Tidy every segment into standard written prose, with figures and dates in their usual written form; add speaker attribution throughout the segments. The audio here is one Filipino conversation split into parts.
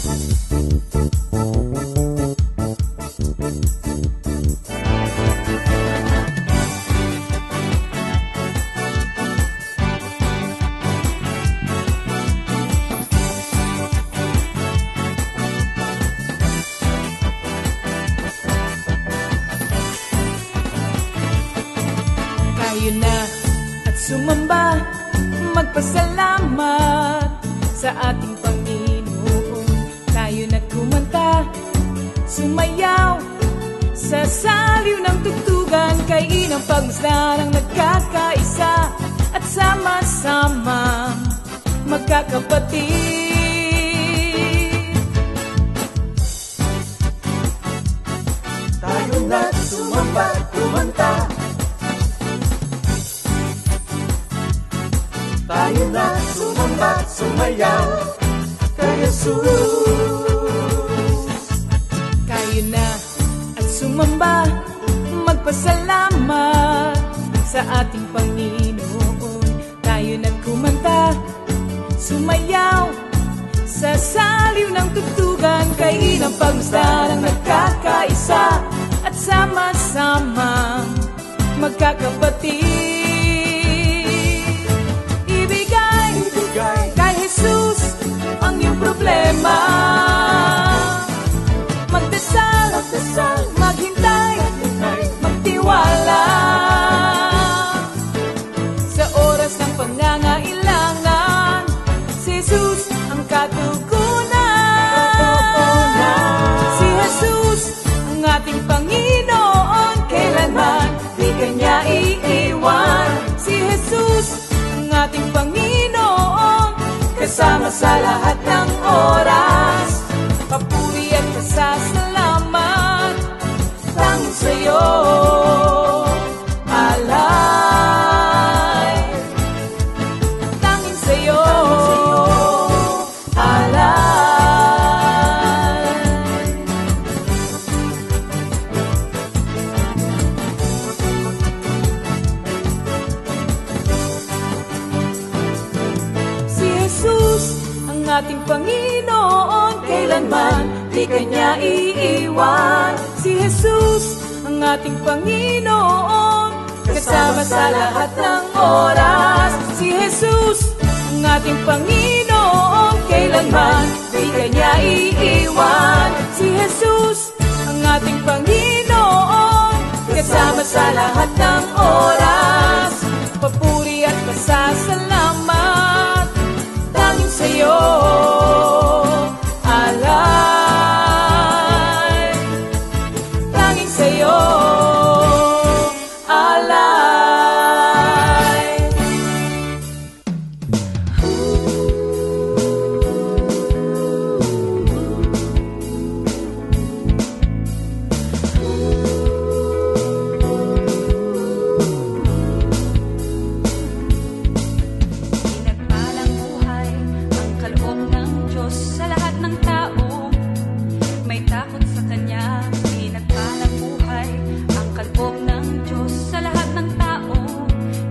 Speaker 1: Tayo na at sumamba, magpasalamat sa ating Panginoon. Tayo na kumanta, sumayaw sa saliw ng tugtugan, kay inang pagmasdan ang nagkakaisa at sama-sama magkakapatid.
Speaker 2: Tayo na sumamba, kumanta. Tayo na sumamba, sumayaw kay Jesus.
Speaker 1: Tayo na at sumamba, magpasalamat sa ating Panginoon. Tayo na kumanta, sumayaw sa saliw ng tugtugan, kay inang pagmasdan ang nagkakaisa at sama-sama magkakapatid. Kay Jesus ang iyong problema, magdasal, maghintay, magtiwala. Sa oras ng pangangailangan, si Jesus ang katugunan. Si Jesus ang ating Panginoon, kailanman di kanya iiwan. Si Jesus ang ating Panginoon, kasama sa lahat ng oras. Papuri at pasasalamat tanging sa'yo, alay. Tanging sa'yo, alay. Si Jesus ang ating Panginoon, kailanman di kanya iiwan. Si Jesus ang ating Panginoon, kasama sa lahat ng oras. Si Jesus ang ating Panginoon, kailanman di kanya iiwan. Si Jesus ang ating Panginoon, kasama sa lahat ng oras. Papuri at pasasalamat tanging sa'yo, alay. Tanging sa'yo, alay.
Speaker 3: Pinagpalang buhay ang kaloob ng Diyos sa lahat ng tao. May takot sa Kanya. Pinagpalang buhay ang kaloob ng Diyos sa lahat ng tao.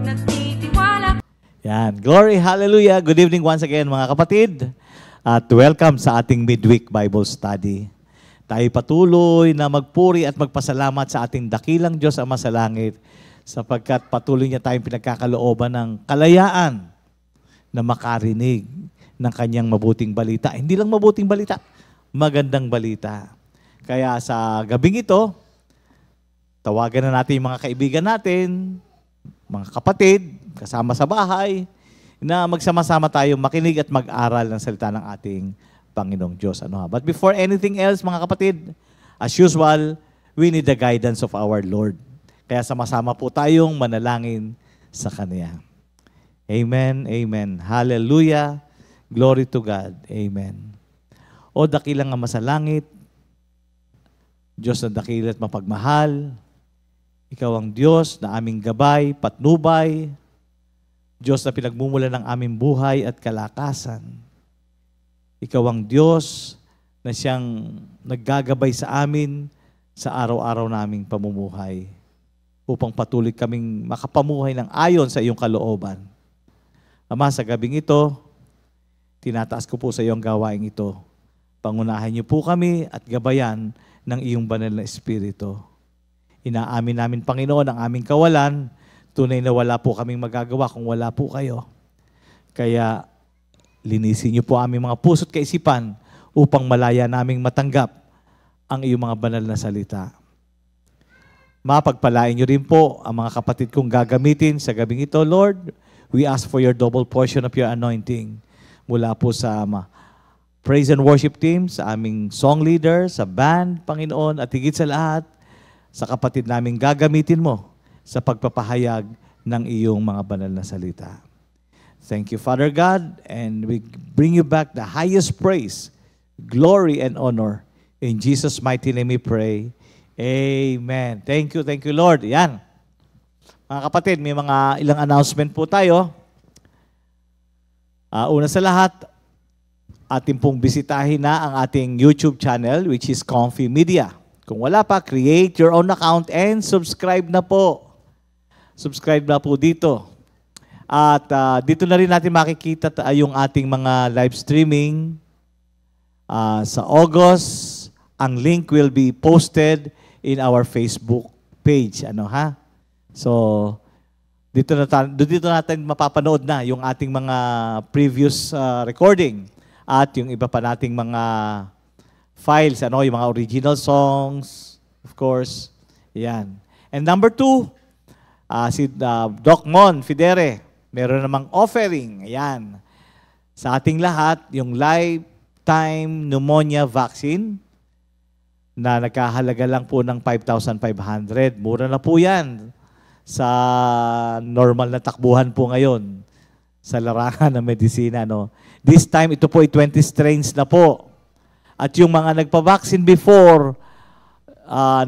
Speaker 3: Nagtitiwala.
Speaker 4: Yan. Glory, hallelujah. Good evening once again mga kapatid. At welcome sa ating midweek Bible study. Tayo patuloy na magpuri at magpasalamat sa ating dakilang Diyos Ama sa langit sapagkat patuloy niya tayong pinagkakalooban ng kalayaan na makarinig ng kanyang mabuting balita. Hindi lang mabuting balita, magandang balita. Kaya sa gabing ito, tawagan na natin yung mga kaibigan natin, mga kapatid, kasama sa bahay, na magsama-sama tayong makinig at mag-aral ng salita ng ating Panginoong Diyos. But before anything else, mga kapatid, as usual, we need the guidance of our Lord. Kaya sama-sama po tayong manalangin sa Kanya. Amen, amen. Hallelujah. Glory to God. Amen. O dakilang Ama sa langit, Diyos na dakila at mapagmahal, Ikaw ang Diyos na aming gabay, patnubay, Diyos na pinagmumula ng aming buhay at kalakasan. Ikaw ang Diyos na siyang naggagabay sa amin sa araw-araw naming pamumuhay upang patuloy kaming makapamuhay ng ayon sa iyong kalooban. Ama, sa gabing ito, tinataas ko po sa iyong gawain ito Pangunahan niyo po kami at gabayan ng iyong banal na Espiritu. Inaamin namin, Panginoon, ang aming kawalan. Tunay na wala po kaming magagawa kung wala po kayo. Kaya linisin niyo po aming mga puso't kaisipan upang malaya naming matanggap ang iyong mga banal na salita. Mapagpalain niyo rin po ang mga kapatid kong gagamitin sa gabing ito, Lord. We ask for your double portion of your anointing mula po sa praise and worship team, sa aming song leader, sa band, Panginoon, at higit sa lahat, sa kapatid naming gagamitin mo sa pagpapahayag ng iyong mga banal na salita. Thank you, Father God, and we bring you back the highest praise, glory, and honor. In Jesus' mighty name we pray. Amen. Thank you, Lord. Yan. Mga kapatid, may mga ilang announcement po tayo. Una sa lahat, ating pong bisitahin na ang ating YouTube channel, which is Comfy Media. Kung wala pa, create your own account and subscribe na po. Subscribe na po dito. At dito na rin natin makikita yung ating mga live streaming. Sa August, ang link will be posted in our Facebook page. So, dito natin mapapanood na yung ating mga previous recording at yung iba pa nating mga files, yung mga original songs, of course. Yan. And number 2, si Doc Mon Fidere, meron namang offering. Ayan. Sa ating lahat, yung lifetime pneumonia vaccine na nagkahalaga lang po ng 5,500. Mura na po yan sa normal na takbuhan po ngayon sa larangan ng medisina. This time, ito po ay 20 strains na po. At yung mga nagpa-vaccine before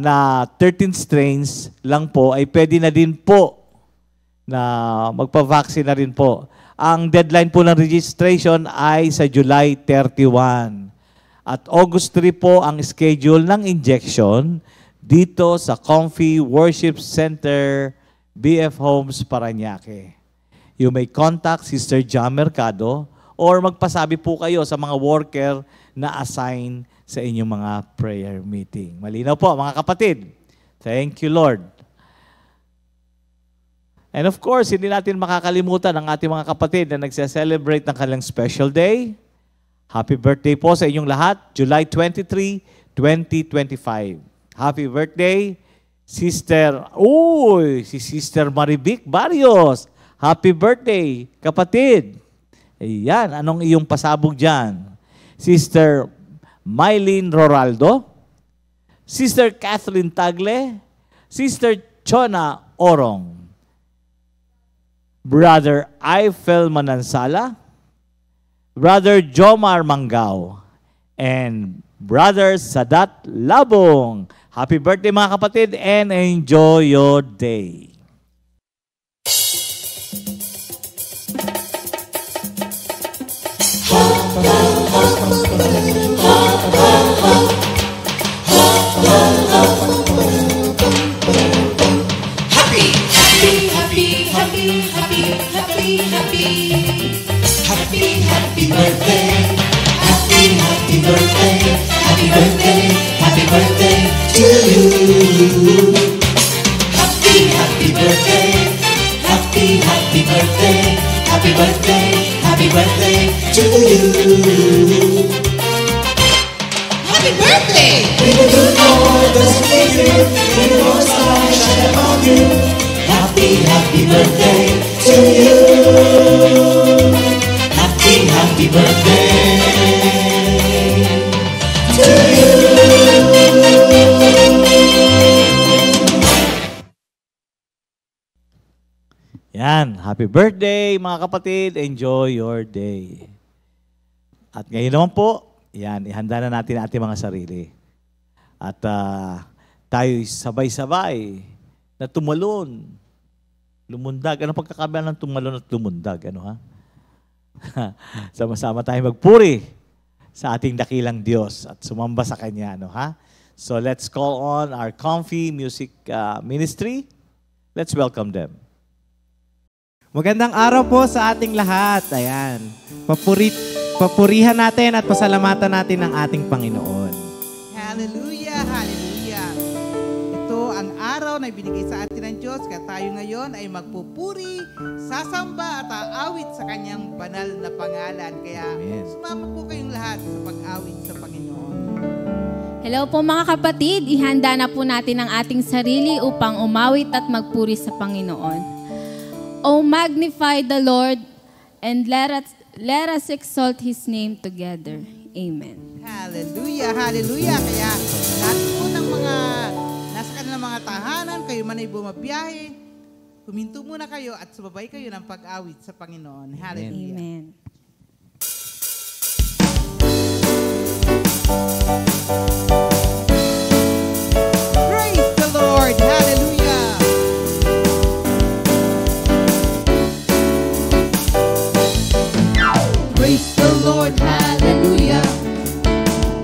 Speaker 4: na 13 strains lang po, ay pwede na din po na magpa-vaccine na rin po. Ang deadline po ng registration ay sa July 31. At August 3 po ang schedule ng injection dito sa Comfy Worship Center, BF Homes, Parañaque. You may contact Sister Jam Mercado or magpasabi po kayo sa mga worker na assign sa inyong mga prayer meeting. Malinaw po, mga kapatid. Thank you, Lord. And of course, hindi natin makakalimutan ang ating mga kapatid na nagse-celebrate ng kanilang special day. Happy birthday po sa inyong lahat, July 23, 2025. Happy birthday, Sister, si Sister Marivic Barrios. Happy birthday, kapatid. Ayan, anong iyong pasabog dyan? Sister Mylene Roraldo, Sister Kathleen Tagle, Sister Chona Orong, Brother Eiffel Manansala, Brother Jomar Mangao, and Brother Sadat Labong. Happy birthday mga kapatid and enjoy your day.
Speaker 2: Happy birthday to you. Happy birthday, happy birthday, happy birthday to you. Happy birthday! May the good Lord doesn't leave you, may the Lord's light shine upon you. Happy birthday to you. Happy birthday to you.
Speaker 4: Yan, happy birthday mga kapatid. Enjoy your day. At ngayon naman po, yan, ihanda na natin ating mga sarili. At tayo sabay-sabay na tumalon, lumundag. Ano pagkakabihan ng tumalon at lumundag? Sama-sama tayo magpuri sa ating dakilang Diyos at sumamba sa Kanya. So let's call on our Comfy Music Ministry. Let's welcome them.
Speaker 5: Magandang araw po sa ating lahat. Ayan. Papurihan natin at pasalamatan natin ang ating Panginoon.
Speaker 6: Hallelujah, hallelujah. Ito ang araw na ibinigay sa atin ng Diyos, kaya tayo ngayon ay magpupuri, sasamba at aawit sa kanyang banal na pangalan. Kaya
Speaker 5: Amen.
Speaker 6: sumama po kayong lahat sa pag-awit sa Panginoon.
Speaker 7: Hello po mga kapatid, ihanda na po natin ang ating sarili upang umawit at magpuri sa Panginoon. Oh, magnify the Lord and let us exalt His name together. Amen.
Speaker 6: Hallelujah, hallelujah. Kaya lahat po ng mga nasa kanilang mga tahanan, kayo man ay bumabiyahe, huminto muna kayo at sumabay kayo ng pag-awit sa Panginoon. Hallelujah.
Speaker 7: Amen.
Speaker 6: Praise the Lord. Hallelujah.
Speaker 2: Praise the Lord, hallelujah.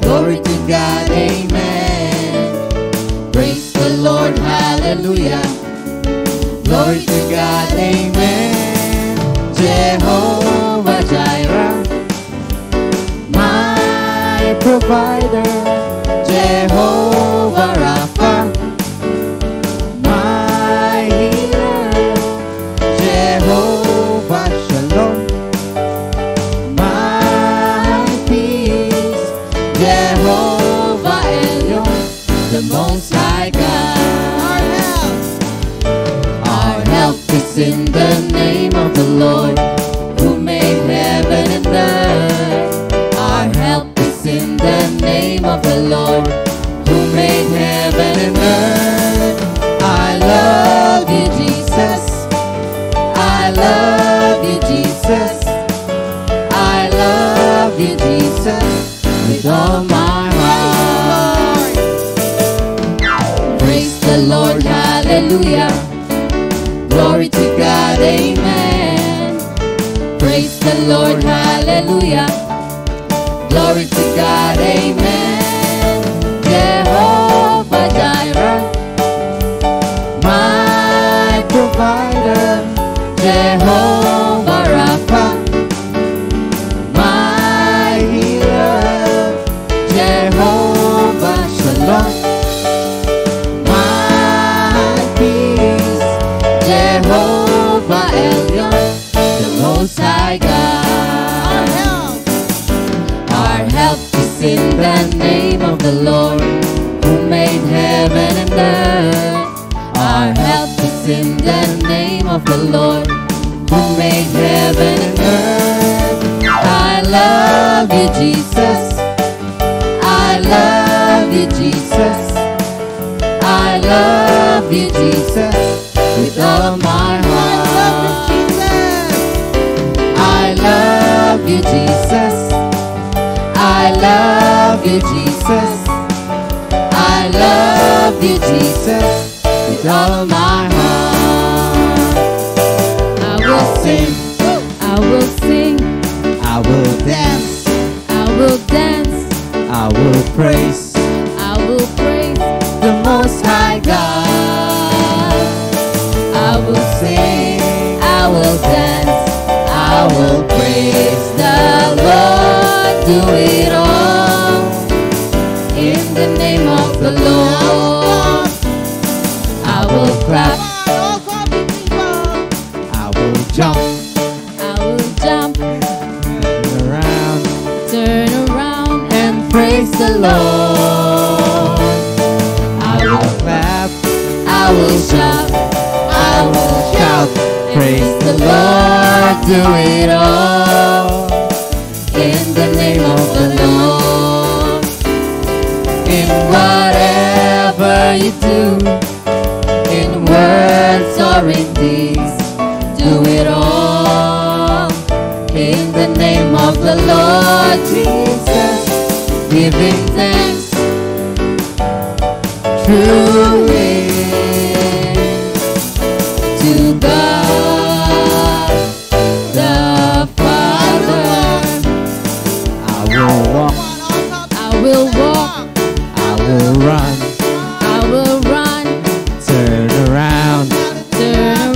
Speaker 2: Glory to God, amen. Praise the Lord, hallelujah. Glory to God, amen. Jehovah Jireh, my provider. Jehovah Rapha, my healer. Jehovah Shalom, my peace. Jehovah Elyon, the Most High God. Our help is in the name of the Lord, who made heaven and earth. Our help is in the name of the Lord, who made heaven and earth. I love you, Jesus. I love you, Jesus. I love you, Jesus, with all my heart. Praise the Lord, hallelujah. Glory to God, amen. Praise the Lord, hallelujah. Glory to God, amen. Jehovah Jireh, my provider. Jehovah Rapha, my healer. Jehovah Shalom, my peace. Jehovah Elyon, the Most High God. Our help is in the name of the Lord, who made heaven and earth. Our help is in the name of the Lord, who made heaven and earth. I love you, Jesus. I love you, Jesus. I love you, Jesus, with all my heart. I love you, Jesus. I love you, Jesus. I love you, Jesus, with all my heart.
Speaker 7: I will
Speaker 2: Sing,
Speaker 7: I will sing,
Speaker 5: I will dance,
Speaker 7: I will dance,
Speaker 5: I will praise
Speaker 7: I will praise,
Speaker 2: the Most High God.
Speaker 7: I will sing, I will dance, I will praise the Lord. Do it all in the name of the Lord. I will clap,
Speaker 5: I will jump
Speaker 7: I will jump, turn around
Speaker 2: And praise the Lord.
Speaker 5: I will clap,
Speaker 2: I will shout, I will shout, praise the Lord. Do it all in the name of the Lord. In whatever you do, in words or in deeds, do it all in the name of the Lord Jesus, giving thanks truly to God the Father.
Speaker 5: I will walk,
Speaker 7: I will walk,
Speaker 5: I will run,
Speaker 7: I will run,
Speaker 5: turn around,
Speaker 7: turn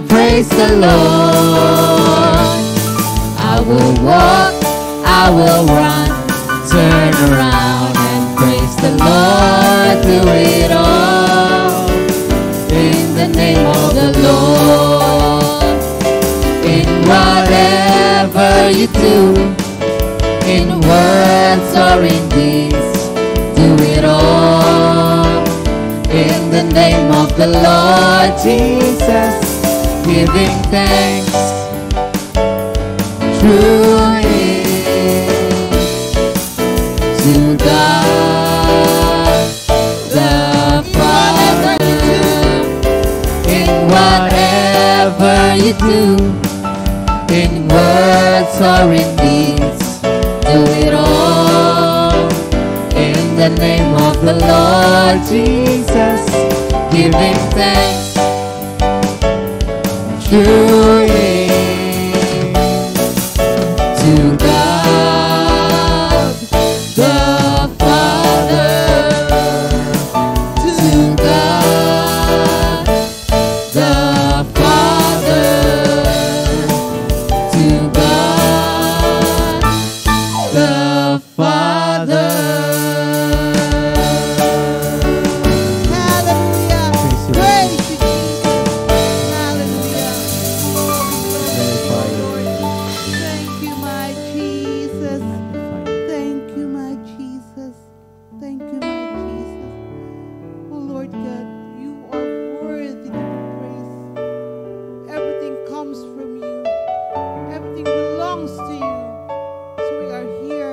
Speaker 2: praise the Lord. I will walk, I will run, turn around and praise the Lord. Do it all in the name of the Lord. In whatever you do, in words or in deeds, do it all in the name of the Lord Jesus, giving thanks through Him to God the Father. In whatever you do, in words or in deeds, do it all in the name of the Lord Jesus, giving thanks through Him to God the Father, to God the Father, to God the Father.
Speaker 6: Hallelujah. Praise you, Jesus. Hallelujah. Lord. Thank you, my Jesus. Thank you, my Jesus. Thank you, my Jesus. Oh, Lord God, you are worthy to be praised. Everything comes from you. Everything belongs to you. So we are here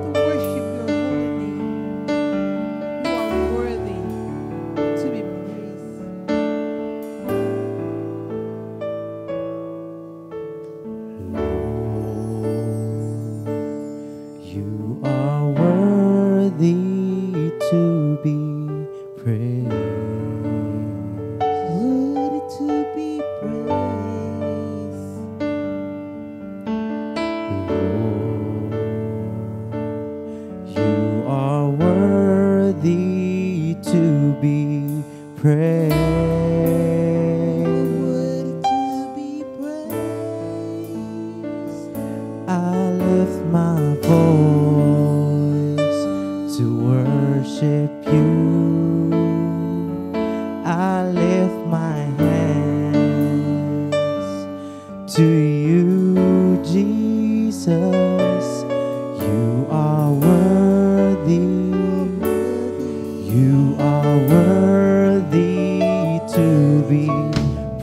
Speaker 6: to worship your holy name. You are worthy to be praised.
Speaker 5: You are worthy to be praised.
Speaker 6: Worthy to be praised.
Speaker 5: You are worthy to be praised.
Speaker 6: Worthy to be praised.
Speaker 5: I lift my voice to worship you. I lift my hands to you, Jesus. You are worthy. You are worthy to be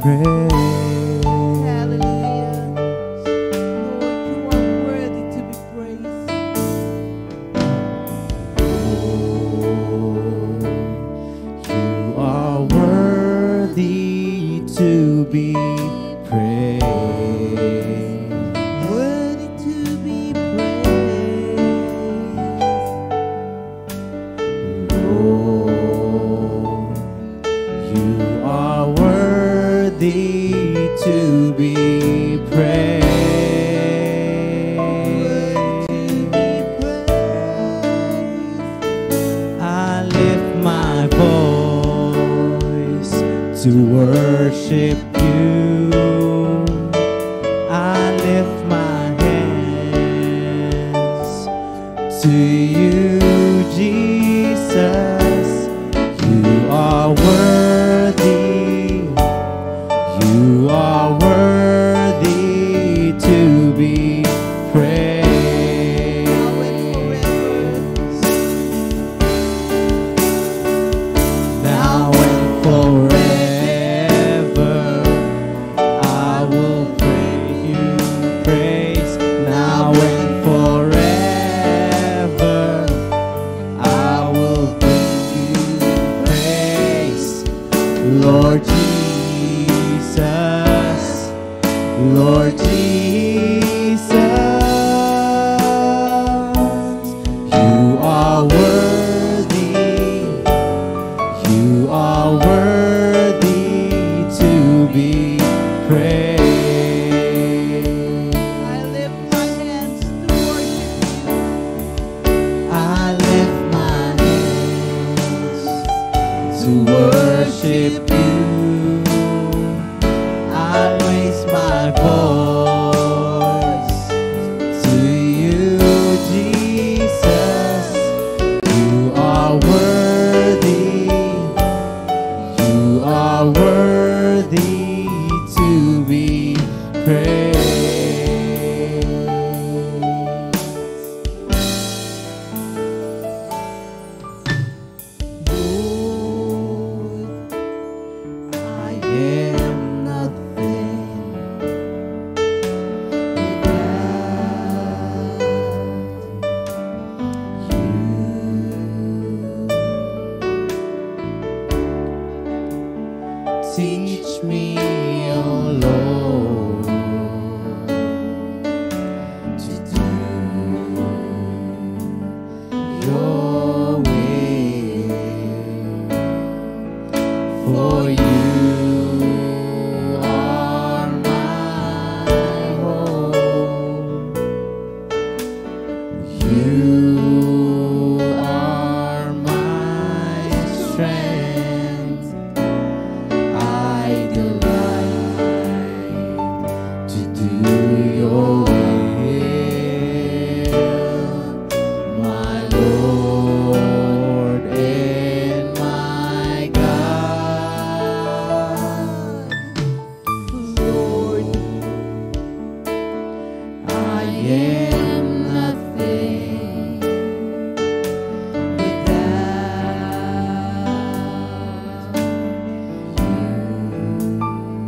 Speaker 5: praised.
Speaker 6: Hallelujah. Lord, you are worthy to be praised.
Speaker 5: You are worthy to be praised.
Speaker 6: Worthy to be praised.
Speaker 5: Lord, you are worthy to be praised.
Speaker 6: Worthy to be praised.
Speaker 5: I lift my voice to worship you. I lift my hands to you, Jesus. You are worthy. You are worthy to be praised. Now and forever, I will praise you, praise. Now and forever, I will bring you praise. Lord Jesus, Lord Jesus, you are worthy. You are worthy to be praised.
Speaker 6: I lift my hands to worship you.
Speaker 5: I lift my hands to worship you. I raise my voice
Speaker 2: your will, my Lord and my God. Lord, I am nothing without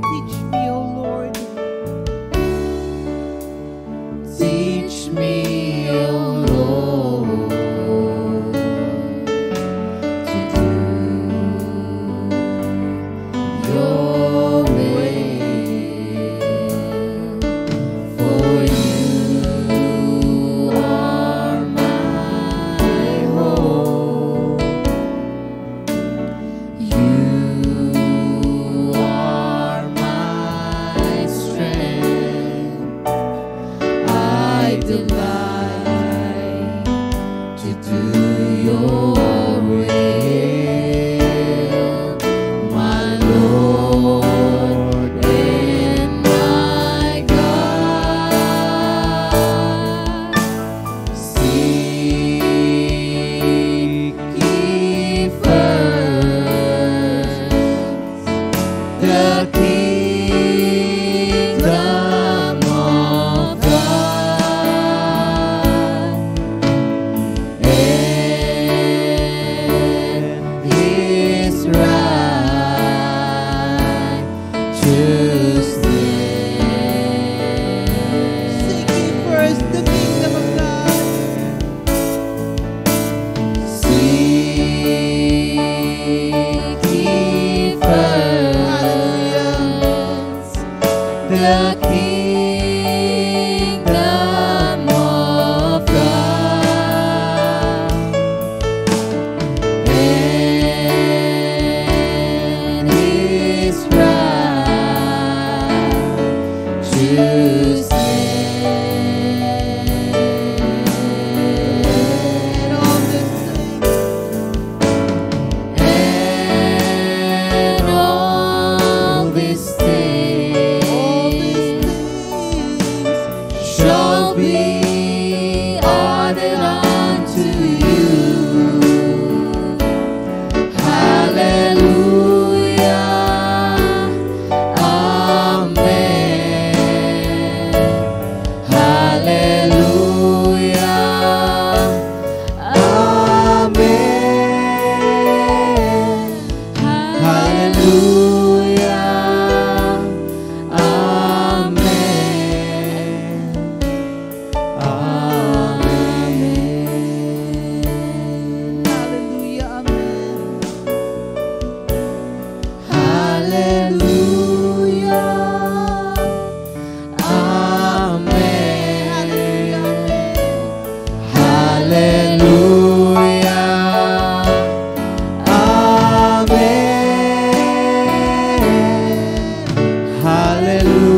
Speaker 6: Teach me, O Lord.
Speaker 2: Teach me, O Lord, to do your will, for you are my hope. You are my strength. I delight to do your will, my Lord and my God. Seek ye first the kingdom of God and His righteousness.
Speaker 6: Seek ye first the kingdom of God.
Speaker 2: Seek ye first the kingdom of God and His righteousness.
Speaker 6: And all these things
Speaker 2: And all these things shall be added unto you. Hallelujah. Amen. Hallelujah. Amen. Hallelujah. Amen.
Speaker 6: hallelujah, amen.
Speaker 2: Hallelujah. Amen. Hallelujah.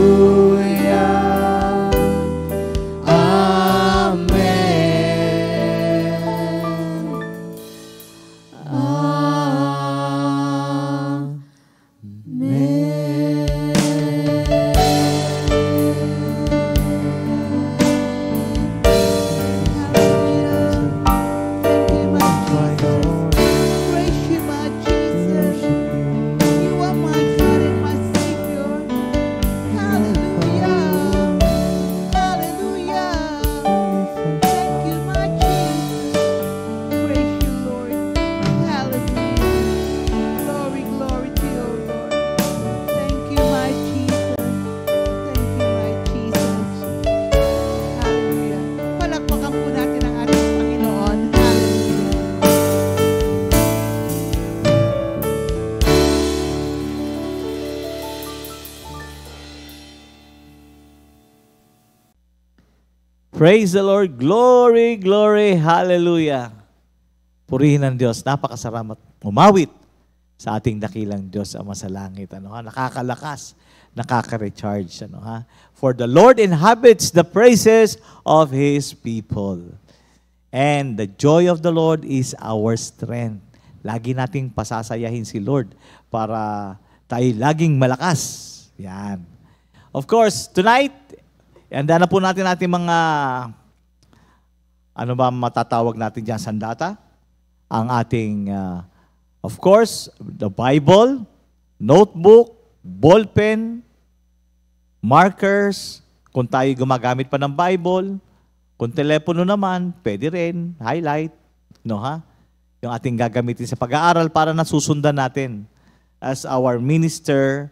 Speaker 2: Amen. Hallelujah. Amen.
Speaker 6: Praise you, my Jesus. You are my God and my Savior. Hallelujah. Hallelujah. Thank you, my Jesus. Praise you, Lord. Hallelujah. Glory, glory to you, Lord. Thank you, my Jesus. Thank you, my Jesus. Hallelujah. Palakpakan po natin ang ating Panginoon. Hallelujah.
Speaker 4: Praise the Lord. Glory, glory, hallelujah. Purihin ang Diyos. Napakasaramat umawit sa ating dakilang Diyos Ama sa langit. Nakakalakas, nakaka-recharge. For the Lord inhabits the praises of His people. And the joy of the Lord is our strength. Lagi nating pasasayahin si Lord para tayo laging malakas. Yan. Of course, tonight, Ihanda na po natin ating mga, ano ba matatawag natin dyan, sandata? Ang ating, of course, the Bible, notebook, ballpen, markers, kung tayo gumagamit pa ng Bible, kung telepono naman, pwede rin, highlight, no ha? Yung ating gagamitin sa pag-aaral para nasusundan natin as our minister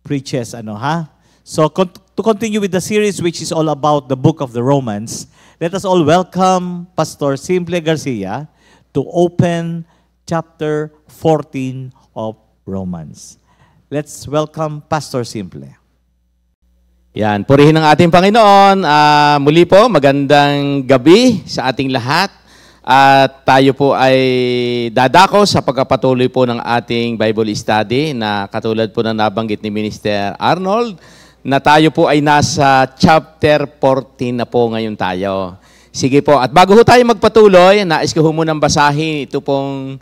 Speaker 4: preaches, ano ha? So, to continue with the series which is all about the book of the Romans, let us all welcome Pastor Simple Garcia to open chapter 14 of Romans. Let's welcome Pastor Simple.
Speaker 8: Yan, purihin ang ating Panginoon. Muli po, magandang gabi sa ating lahat. At tayo po ay dadako sa pagkapatuloy po ng ating Bible study na katulad po na nabanggit ni Minister Arnold, na tayo po ay nasa chapter 14 na po ngayon tayo. Sige po, at bago po tayo magpatuloy, nais ko munang basahin ito pong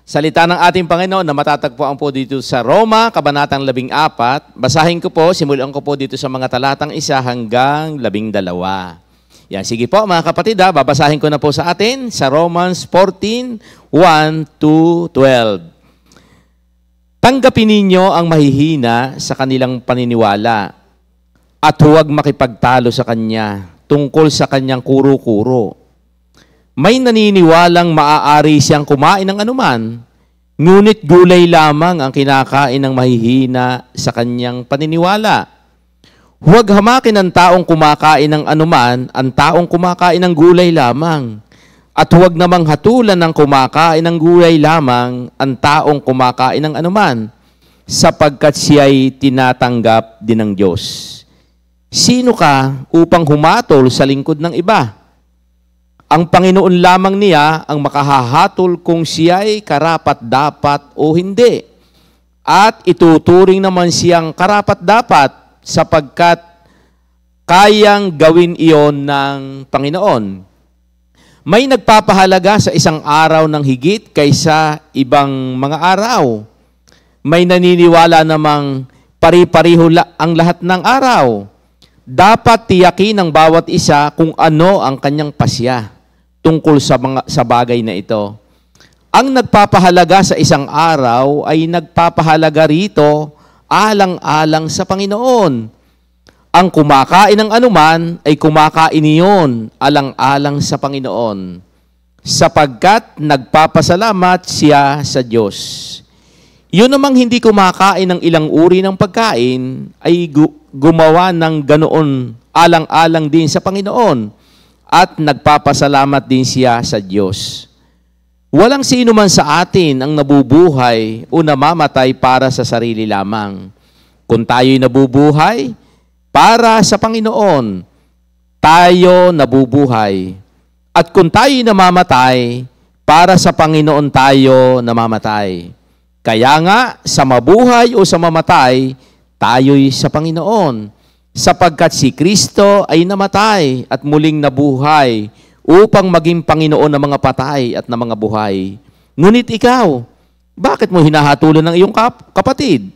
Speaker 8: salita ng ating Panginoon na matatagpuan po dito sa Roma, Kabanatang 14. Basahin ko po, simulan ko po dito sa mga talatang 1 hanggang 12. Yan, sige po mga kapatid, babasahin ko na po sa atin sa Romans 14, 1 to 12. Tanggapin ninyo ang mahihina sa kanilang paniniwala at huwag makipagtalo sa kanya tungkol sa kanyang kuro-kuro. May naniniwalang maaari siyang kumain ng anuman, ngunit gulay lamang ang kinakain ng mahihina sa kanyang paniniwala. Huwag hamakin ng taong kumakain ng anuman ang taong kumakain ng gulay lamang. At huwag namang hatulan ng kumakain ng gulay lamang ang taong kumakain ng anuman, sapagkat siya'y tinatanggap din ng Diyos. Sino ka upang humatol sa lingkod ng iba? Ang Panginoon lamang niya ang makahahatol kung siya'y karapat-dapat o hindi. At ituturing naman siyang karapat-dapat sapagkat kayang gawin iyon ng Panginoon. May nagpapahalaga sa isang araw ng higit kaysa ibang mga araw. May naniniwala namang pari-pariho ang lahat ng araw. Dapat tiyakin ng bawat isa kung ano ang kanyang pasya tungkol sa bagay na ito. Ang nagpapahalaga sa isang araw ay nagpapahalaga rito alang-alang sa Panginoon. Ang kumakain ng anuman ay kumakain iyon alang-alang sa Panginoon, sapagkat nagpapasalamat siya sa Diyos. Yun namang hindi kumakain ng ilang uri ng pagkain ay gumawa ng ganoon alang-alang din sa Panginoon at nagpapasalamat din siya sa Diyos. Walang sino man sa atin ang nabubuhay o namamatay para sa sarili lamang. Kung tayo'y nabubuhay, para sa Panginoon, tayo nabubuhay. At kung tayo'y namamatay, para sa Panginoon tayo namamatay. Kaya nga, sa mabuhay o sa mamatay, tayo'y sa Panginoon. Sapagkat si Kristo ay namatay at muling nabuhay upang maging Panginoon ng mga patay at ng mga buhay. Ngunit ikaw, bakit mo hinahatulan ng iyong kapatid?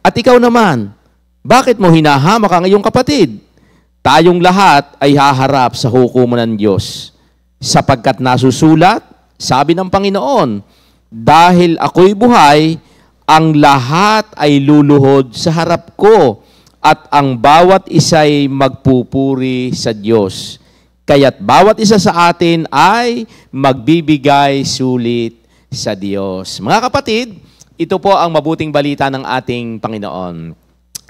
Speaker 8: At ikaw naman, bakit mo hinahamak ang iyong kapatid? Tayong lahat ay haharap sa hukuman ng Diyos. Sapagkat nasusulat, sabi ng Panginoon, dahil ako'y buhay, ang lahat ay luluhod sa harap ko at ang bawat isa'y magpupuri sa Diyos. Kaya't bawat isa sa atin ay magbibigay sulit sa Diyos. Mga kapatid, ito po ang mabuting balita ng ating Panginoon.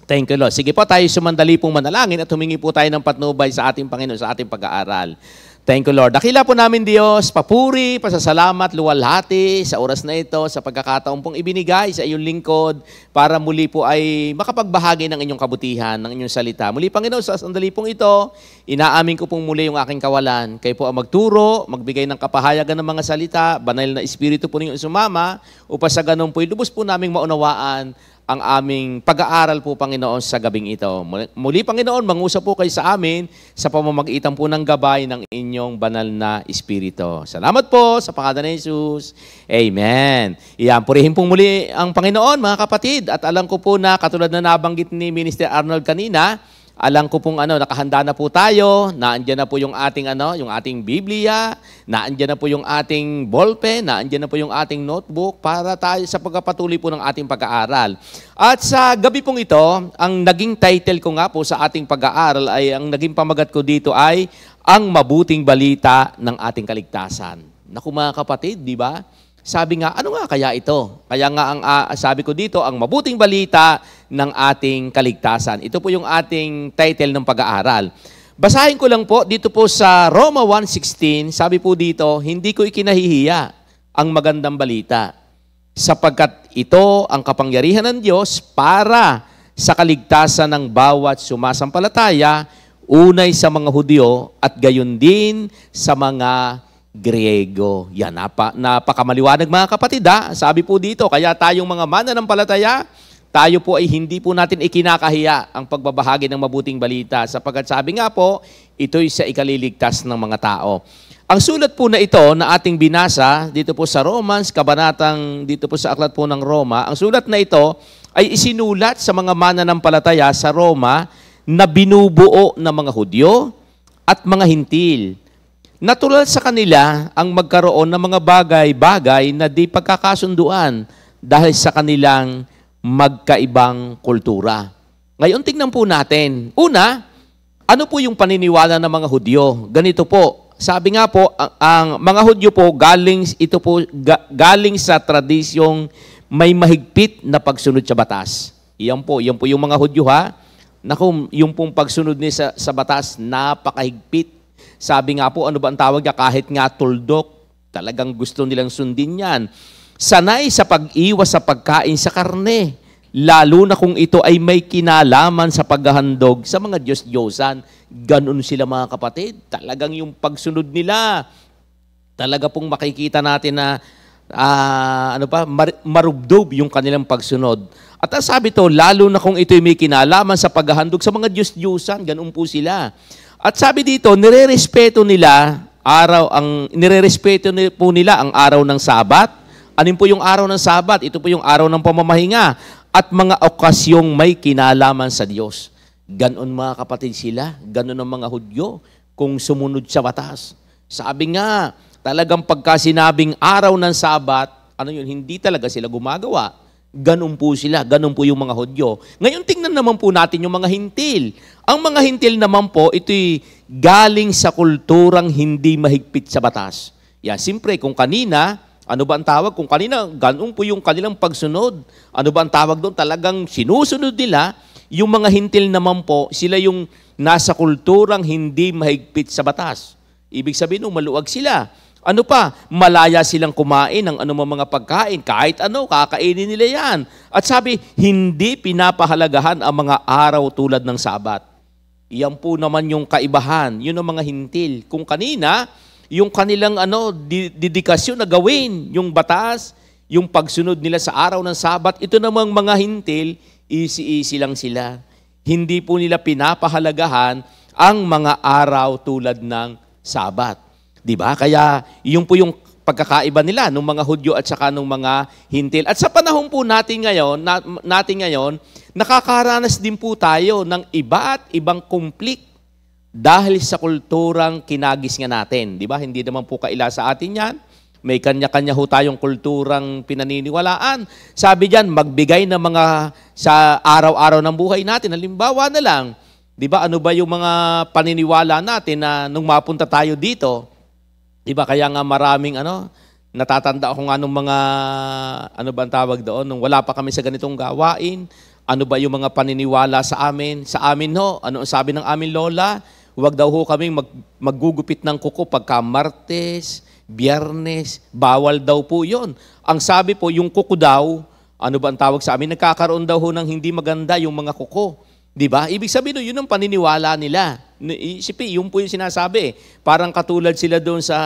Speaker 8: Thank you, Lord. Sige po, tayo sumandali pong manalangin at humingi po tayo ng patnubay sa ating Panginoon, sa ating pag-aaral. Thank you, Lord. Dakila po namin, Diyos, papuri, pasasalamat, luwalhati sa oras na ito, sa pagkakataon pong ibinigay sa iyong lingkod para muli po ay makapagbahagi ng inyong kabutihan, ng inyong salita. Muli, Panginoon, sa sandali pong ito, inaamin ko pong muli yung aking kawalan. Kayo po ang magturo, magbigay ng kapahayagan ng mga salita, banal na espiritu po ninyong sumama, upang sa ganun po, lubos po naming maunawaan ang aming pag-aaral po, Panginoon, sa gabing ito. Muli, Panginoon, mangusap po kayo sa amin sa pamamagitan po ng gabay ng inyong banal na Espiritu. Salamat po sa pangalan ni Jesus. Amen. Iyan, purihin po muli ang Panginoon, mga kapatid. At alam ko po na, katulad na nabanggit ni Minister Arnold kanina, alam ko pong nakahanda na po tayo, naandyan na po yung ating yung ating Biblia, naandyan na po yung ating ballpen, naandyan na po yung ating notebook para tayo sa pagpapatuloy po ng ating pag-aaral. At sa gabi pong ito, ang naging title ko nga po sa ating pag-aaral ay, ang naging pamagat ko dito ay ang mabuting balita ng ating kaligtasan. Naku mga kapatid, di ba? Sabi nga, ano nga kaya ito? Kaya nga ang sabi ko dito, ang mabuting balita ng ating kaligtasan. Ito po yung ating title ng pag-aaral. Basahin ko lang po dito po sa Roma 1:16, sabi po dito, hindi ko ikinahihiya ang magandang balita, sapagkat ito ang kapangyarihan ng Diyos para sa kaligtasan ng bawat sumasampalataya, unay sa mga Hudyo at gayon din sa mga Griego. Yan, napakamaliwanag mga kapatid. Sabi po dito, kaya tayong mga mananampalataya, tayo po ay hindi po natin ikinakahiya ang pagbabahagi ng mabuting balita sapagkat sabi nga po, ito'y sa ikaliligtas ng mga tao. Ang sulat po na ito na ating binasa dito po sa Romans, kabanatang dito po sa aklat po ng Roma, ang sulat na ito ay isinulat sa mga mananampalataya sa Roma na binubuo ng mga Hudyo at mga Hintil. Natural sa kanila ang magkaroon ng mga bagay-bagay na di pagkakasunduan dahil sa kanilang magkaibang kultura. Ngayon, tingnan po natin. Una, ano po yung paniniwala ng mga Hudyo? Ganito po. Sabi nga po, ang mga Hudyo po, galing sa tradisyong may mahigpit na pagsunod sa batas. Yan po yung mga Hudyo ha. Naku, yung pong pagsunod niya sa batas, napakahigpit. Sabi nga po, ano ba ang tawag niya? Kahit nga tuldok, talagang gusto nilang sundin yan. Sanay sa pag-iwas sa pagkain sa karne, lalo na kung ito ay may kinalaman sa paghahandog sa mga Diyos-Diyosan. Ganon sila mga kapatid. Talagang yung pagsunod nila, talaga pong makikita natin na marubdob yung kanilang pagsunod. At sabi to, lalo na kung ito ay may kinalaman sa paghahandog sa mga Diyos-Diyosan, ganon po sila. At sabi dito, nirerespeto po nila ang araw ng Sabat. Ano po yung araw ng Sabat? Ito po yung araw ng pamamahinga at mga okasyong may kinalaman sa Diyos. Ganon mga kapatid sila, ganon ang mga Hudyo kung sumunod sa batas. Sabi nga, talagang pagka sinabing araw ng Sabat, hindi talaga sila gumagawa. Ganon po sila, ganon po yung mga Hudyo. Ngayon tingnan naman po natin yung mga Hintil. Ang mga Hintil naman po, ito'y galing sa kulturang hindi mahigpit sa batas. Siyempre, kung kanina, ano ba ang tawag? Kung kanina, ganon po yung kanilang pagsunod. Ano ba ang tawag doon? Talagang sinusunod nila. Yung mga Hintil naman po, sila yung nasa kulturang hindi mahigpit sa batas. Ibig sabihin, maluwag sila. Ano pa? Malaya silang kumain ng anumang mga pagkain. Kahit kakainin nila yan. At sabi, hindi pinapahalagahan ang mga araw tulad ng Sabat. Iyan po naman yung kaibahan. Yun ang mga Hintil. Kung kanina, yung kanilang dedikasyon na gawin, yung batas, yung pagsunod nila sa araw ng Sabat, ito namang mga Hintil, easy-easy lang sila. Hindi po nila pinapahalagahan ang mga araw tulad ng Sabat. Diba? Kaya yung po yung pagkakaiba nila ng mga Hudyo at saka ng mga Hintil. At sa panahon po natin ngayon, nakakaranas din po tayo ng iba at ibang konflik dahil sa kulturang kinagis nga natin. Diba? Hindi naman po kaila sa atin yan. May kanya-kanya ho tayong kulturang pinaniniwalaan. Sabi diyan, magbigay ng mga sa araw-araw ng buhay natin. Halimbawa na lang, diba? Ano ba yung mga paniniwala natin na nung mapunta tayo dito, diba, kaya nga maraming natatanda ako nga nung mga, ano ba ang tawag doon, nung wala pa kami sa ganitong gawain, ano ba yung mga paniniwala sa amin? Sa amin ano ang sabi ng aming lola? Huwag daw ho kaming maggugupit ng kuko pagka Martes, Biyernes, bawal daw po yon. Ang sabi po, yung kuko daw, ano ba ang tawag sa amin? Nagkakaroon daw ho ng hindi maganda yung mga kuko. Diba? Ibig sabihin, yun ang paniniwala nila. Isipin, yun po yung sinasabi. Parang katulad sila doon sa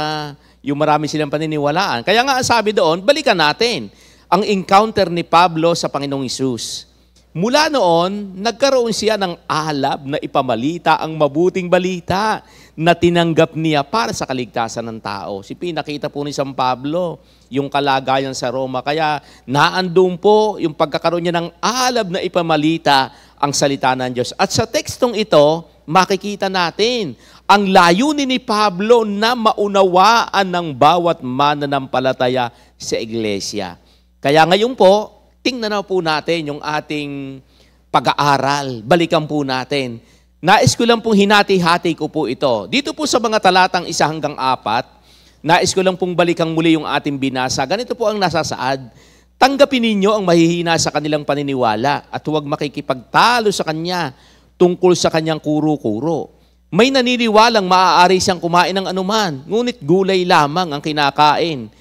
Speaker 8: yung marami silang paniniwalaan. Kaya nga sabi doon, balikan natin ang encounter ni Pablo sa Panginoong Hesus. Mula noon, nagkaroon siya ng alab na ipamalita ang mabuting balita na tinanggap niya para sa kaligtasan ng tao. Pinakita po ni San Pablo yung kalagayan sa Roma. Kaya naandun po yung pagkakaroon niya ng alab na ipamalita ang salita ng Diyos. At sa tekstong ito, makikita natin ang layunin ni Pablo na maunawaan ng bawat mananampalataya sa iglesia. Kaya ngayon po, tingnan na po natin yung ating pag-aaral. Balikan po natin. Nais ko lang pong hinati-hati ko po ito. Dito po sa mga talatang 1 hanggang 4, nais ko lang pong balikan muli yung ating binasa. Ganito po ang nasasaad. Tanggapin ninyo ang mahihina sa kanilang paniniwala at huwag makikipagtalo sa kanya tungkol sa kanyang kuro-kuro. May naniniwalang maaari siyang kumain ng anuman, ngunit gulay lamang ang kinakain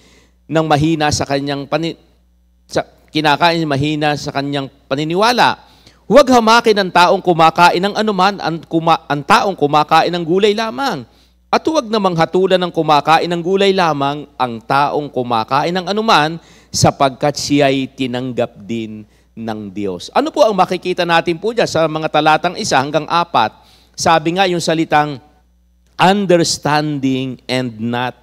Speaker 8: ng mahina sa kanyang mahina sa kanyang paniniwala. Huwag hamakin ang taong kumakain ng anuman ang taong kumakain ng gulay lamang. At huwag namang hatulan ng kumakain ng gulay lamang ang taong kumakain ng anuman sapagkat siya'y tinanggap din ng Diyos. Ano po ang makikita natin po dyan sa mga talatang 1 hanggang 4? Sabi nga yung salitang understanding and not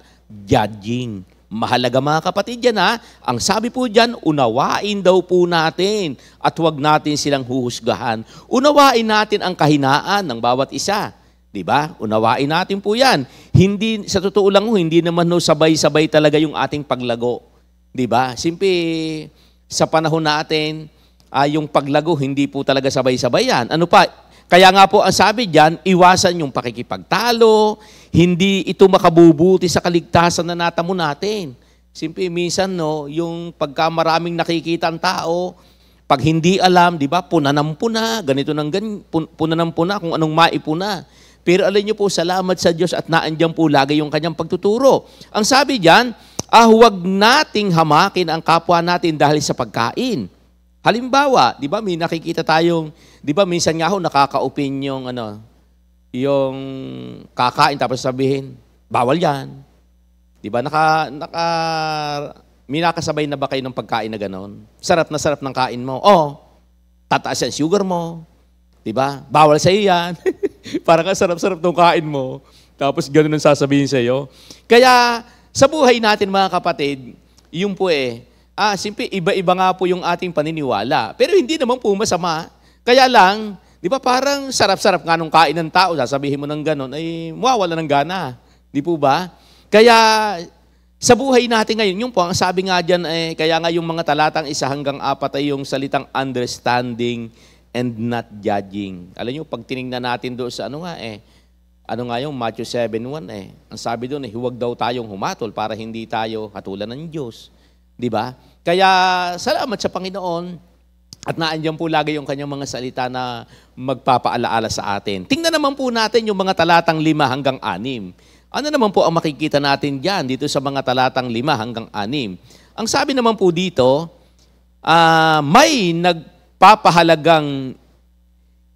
Speaker 8: judging. Mahalaga mga kapatid yan ha. Ang sabi po dyan, unawain daw po natin at huwag natin silang huhusgahan. Unawain natin ang kahinaan ng bawat isa. Diba? Unawain natin po yan. Hindi, sa totoo lang, hindi naman sabay-sabay talaga yung ating paglago. Diba? Simple, sa panahon natin, yung paglago, hindi po talaga sabay-sabay yan. Ano pa? Kaya nga po ang sabi dyan, iwasan yung pakikipagtalo, hindi ito makabubuti sa kaligtasan na natamo natin. Simple, minsan yung pagka maraming nakikita ang tao, pag hindi alam, di ba, puna ng puna, ganito ng ganyan, puna ng puna, kung anong maipuna. Pero alam niyo po, salamat sa Diyos at naandyan po lagi yung kanyang pagtuturo. Ang sabi dyan, huwag nating hamakin ang kapwa natin dahil sa pagkain. Halimbawa, di ba, may nakikita tayong, di ba, minsan nga ho, nakaka-opin yung kakain tapos sabihin, bawal yan. Di ba, may nakasabay na ba kayo ng pagkain na ganon? Sarap na sarap ng kain mo. Tataas yan sugar mo. Di ba? Bawal sa iyo yan. Parang sarap-sarap ng kain mo. Tapos ganon ang sasabihin sa iyo. Kaya, sa buhay natin mga kapatid, yung po simple, iba-iba nga po yung ating paniniwala. Pero hindi naman po masama. Kaya lang, di ba parang sarap-sarap nga nung kain ng tao, sasabihin mo ng ganon, ay mawawala ng gana. Di po ba? Kaya sa buhay natin ngayon, yung po, ang sabi nga dyan, kaya nga yung mga talatang 1 hanggang 4 ay yung salitang understanding and not judging. Alam nyo, pag tinignan natin doon sa ano nga yung Matthew 7:1 ang sabi doon, huwag daw tayong humatol para hindi tayo hatulan ng Diyos. Di ba? Kaya salamat sa Panginoon at naandyan po lagi yung kanyang mga salita na magpapaalaala sa atin. Tingnan naman po natin yung mga talatang 5 hanggang 6. Ano naman po ang makikita natin dyan dito sa mga talatang 5 hanggang 6? Ang sabi naman po dito, may nagpapahalagang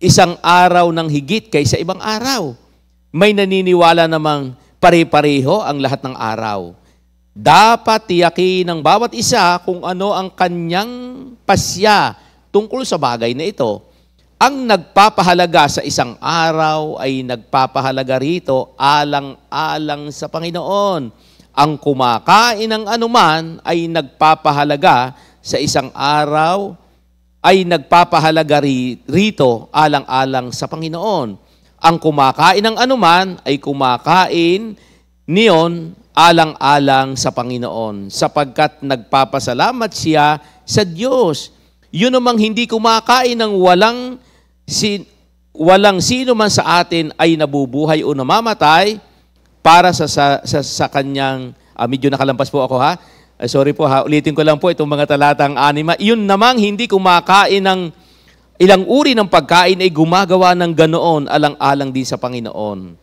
Speaker 8: isang araw ng higit kaysa ibang araw. May naniniwala namang pare-pareho ang lahat ng araw. Dapat tiyakin ng bawat isa kung ano ang kanyang pasya tungkol sa bagay na ito. Ang nagpapahalaga sa isang araw ay nagpapahalaga rito alang-alang sa Panginoon. Ang kumakain ng anuman ay nagpapahalaga sa isang araw ay nagpapahalaga rito alang-alang sa Panginoon. Ang kumakain ng anuman ay kumakain niyon alang-alang sa Panginoon, sapagkat nagpapasalamat siya sa Diyos. Yun namang hindi kumakain ng walang sino man sa atin ay nabubuhay o namamatay para sa kanyang, medyo nakalampas po ako ha. Sorry po ha, ulitin ko lang po itong mga talatang 6. Yun namang hindi kumakain ng ilang uri ng pagkain ay gumagawa ng ganoon alang-alang din sa Panginoon.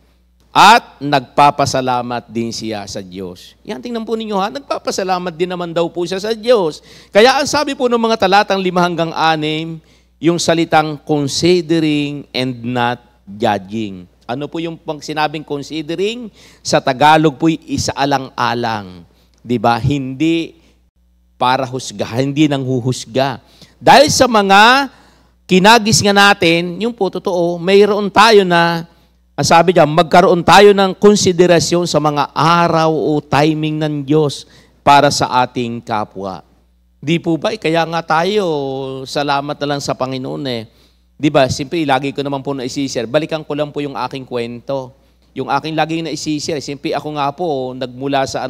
Speaker 8: At nagpapasalamat din siya sa Diyos. Yan, tingnan po ninyo ha, nagpapasalamat din naman daw po siya sa Diyos. Kaya ang sabi po ng mga talatang 5 hanggang 6, yung salitang considering and not judging. Ano po yung sinabing considering? Sa Tagalog po isaalang-alang. Diba? Hindi para husgahan, hindi nang huhusga. Dahil sa mga kinagis nga natin, yung po totoo, mayroon tayo na, sabi niya, magkaroon tayo ng konsiderasyon sa mga araw o timing ng Diyos para sa ating kapwa. Di po ba? Kaya nga tayo, salamat na lang sa Panginoon eh. Di ba? Siyempre, lagi ko naman po na isishare. Balikan ko lang po yung aking kwento. Yung aking lagi na isishare. Siyempre, ako nga po, nagmula sa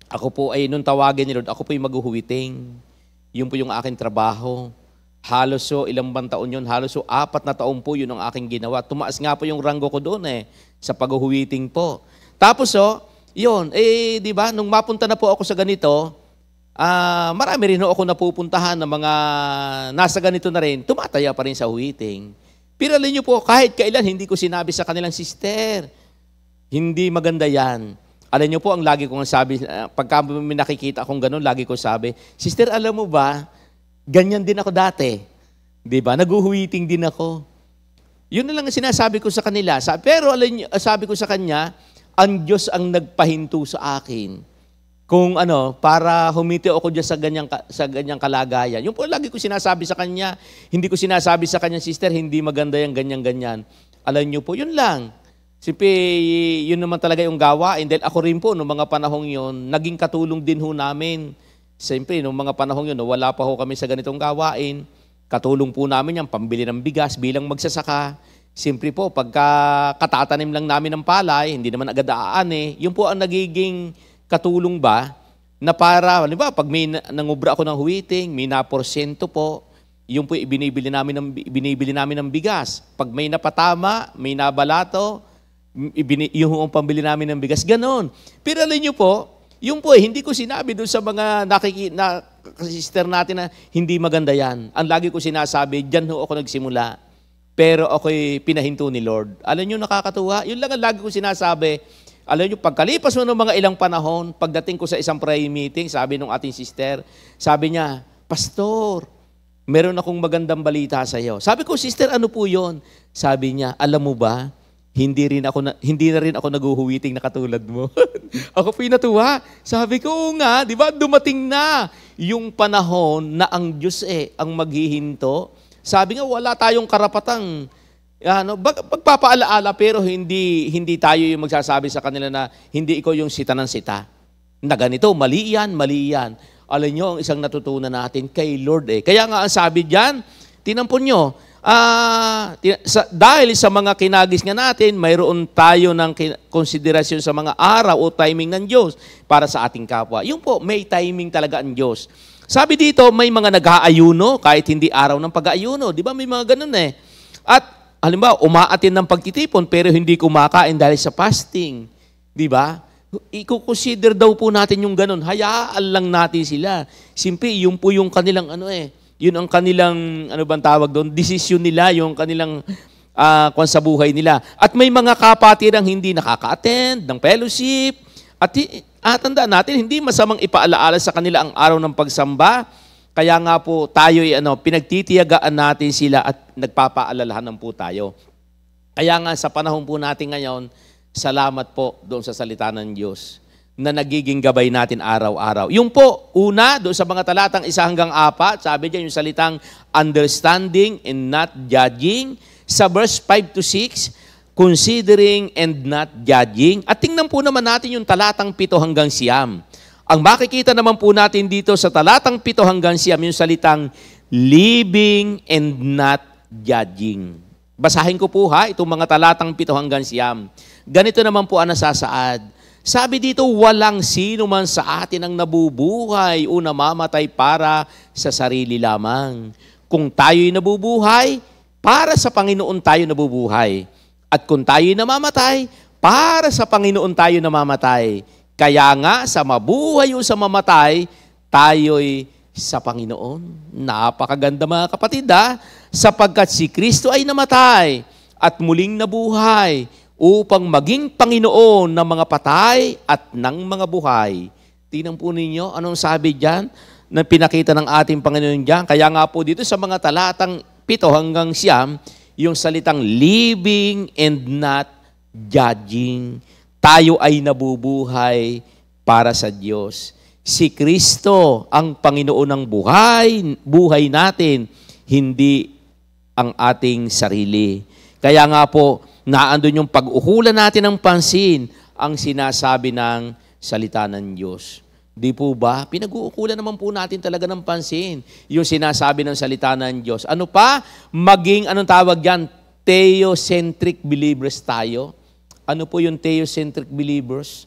Speaker 8: ako po ay, nung tawagin ni Lord, ako po yung maghuhuwiting. Yun po yung aking trabaho. Halos ilang bang taon yun? Halos 4 na taon po yun ang aking ginawa. Tumaas nga po yung ranggo ko doon sa paghuhuwiting po. Tapos yun, di ba, nung mapunta na po ako sa ganito, marami rin ako napupuntahan ng mga nasa ganito na rin, tumataya pa rin sa huwiting. Pero alam niyo po, kahit kailan, hindi ko sinabi sa kanilang, sister, hindi maganda yan. Alam niyo po, ang lagi kong sabi, pagka may nakikita akong ganun, lagi ko sabi, sister, alam mo ba, ganyan din ako dati. Di ba? Naguhuwiting din ako. Yun na lang ang sinasabi ko sa kanila. Pero alam niyo, sabi ko sa kanya, ang Diyos ang nagpahinto sa akin. Kung para humiti ako dyan sa ganyang kalagayan. Yung po lagi ko sinasabi sa kanya, hindi ko sinasabi sa kanya, sister, hindi maganda yung ganyan-ganyan. Alam niyo po, yun lang. Siyempre, yun naman talaga yung gawain. Dahil ako rin po, noong mga panahong yun, naging katulong din ho namin. Siyempre, noong mga panahong yun, wala pa ho kami sa ganitong gawain. Katulong po namin yan, pambili ng bigas bilang magsasaka. Siyempre po, pagka katatanim lang namin ng palay, hindi naman agad yun po ang nagiging katulong ba, na para, halimbawa, pag may nangubra ako ng huwiting, may naporsyento po, yun po binibili namin ng bigas. Pag may napatama, may nabalato, yung ang pambili namin ng bigas, ganon. Pero alam nyo po, yung po hindi ko sinabi doon sa mga sister natin na hindi maganda yan. Ang lagi ko sinasabi, dyan ho ako nagsimula. Pero ako'y pinahinto ni Lord. Alam nyo, nakakatuwa? Yun lang ang lagi ko sinasabi. Alam nyo, pagkalipas mo ng mga ilang panahon, pagdating ko sa isang prayer meeting, sabi nung ating sister, sabi niya, Pastor, meron akong magandang balita sa iyo. Sabi ko, sister, ano po yon? Sabi niya, alam mo ba, hindi na rin ako naguhuwiting na katulad mo. Ako po natuwa. Sabi ko, nga, di ba, dumating na yung panahon na ang Diyos ang maghihinto. Sabi nga, wala tayong karapatang pagpapaalaala, pero hindi tayo yung magsasabi sa kanila na hindi ikaw yung sita ng sita. Na ganito, mali yan, mali yan. Alam nyo, ang isang natutunan natin kay Lord Kaya nga ang sabi dyan, tinampon nyo, dahil sa mga kinagis nga natin, mayroon tayo ng konsiderasyon sa mga araw o timing ng Diyos para sa ating kapwa. Yung po, may timing talaga ang Diyos. Sabi dito, may mga nag-aayuno kahit hindi araw ng pag-aayuno. Di ba may mga ganun At halimbawa, umaatin ng pagtitipon pero hindi kumakain dahil sa fasting. Di ba? I-consider daw po natin yung ganun. Hayaan lang natin sila. Simple, yun po yung kanilang yun ang kanilang, bang tawag doon? Desisyon nila, yung kanilang kung sa buhay nila. At may mga kapatirang hindi nakaka-attend ng fellowship. At tandaan natin, hindi masamang ipaalaala sa kanila ang araw ng pagsamba. Kaya nga po tayo pinagtitiyagaan natin sila at nagpapaalalahanan po tayo. Kaya nga sa panahon po natin ngayon, salamat po doon sa salita ng Diyos na nagiging gabay natin araw-araw. Yung po, una, doon sa mga talatang 1 hanggang 4, sabi diyan yung salitang understanding and not judging. Sa verse 5 to 6, considering and not judging. At tingnan po naman natin yung talatang 7 hanggang 9. Ang makikita naman po natin dito sa talatang 7 hanggang 9, yung salitang living and not judging. Basahin ko po itong mga talatang 7 hanggang 9. Ganito naman po ang nasasaad. Sabi dito, walang sino man sa atin ang nabubuhay o namamatay para sa sarili lamang. Kung tayo'y nabubuhay, para sa Panginoon tayo nabubuhay. At kung tayo'y namamatay, para sa Panginoon tayo namamatay. Kaya nga, sa mabuhay o sa mamatay, tayo'y sa Panginoon. Napakaganda mga kapatid sapagkat si Kristo ay namatay at muling nabuhay upang maging Panginoon ng mga patay at ng mga buhay. Tingnan po ninyo, anong sabi dyan na pinakita ng ating Panginoon dyan? Kaya nga po dito sa mga talatang 7 hanggang 9, yung salitang living and not judging. Tayo ay nabubuhay para sa Diyos. Si Kristo ang Panginoon ng buhay natin. hindi ang ating sarili. Kaya nga po, naandun yung pag-ukulan natin ng pansin ang sinasabi ng salita ng Diyos. Di po ba? Pinag-uukulan naman po natin talaga ng pansin yung sinasabi ng salita ng Diyos. Ano pa? Maging, anong tawag yan? Theocentric believers tayo. Ano po yung theocentric believers?